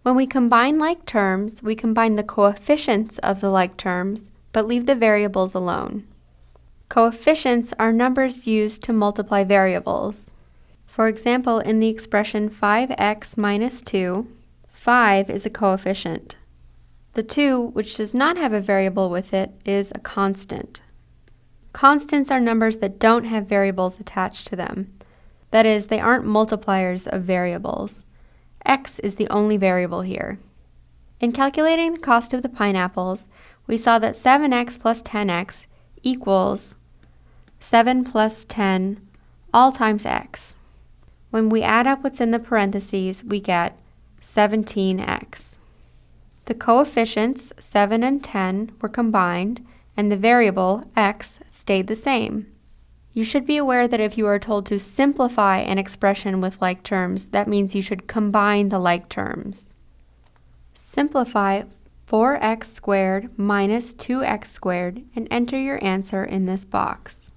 When we combine like terms, we combine the coefficients of the like terms, but leave the variables alone. Coefficients are numbers used to multiply variables. For example, in the expression 5x minus 2, 5 is a coefficient. The 2, which does not have a variable with it, is a constant. Constants are numbers that don't have variables attached to them. That is, they aren't multipliers of variables. X is the only variable here. In calculating the cost of the pineapples, we saw that 7x plus 10x equals 7 plus 10 all times x. When we add up what's in the parentheses, we get 17x. The coefficients, 7 and 10, were combined, and the variable, x, stayed the same. You should be aware that if you are told to simplify an expression with like terms, that means you should combine the like terms. Simplify 4x squared minus 2x squared and enter your answer in this box.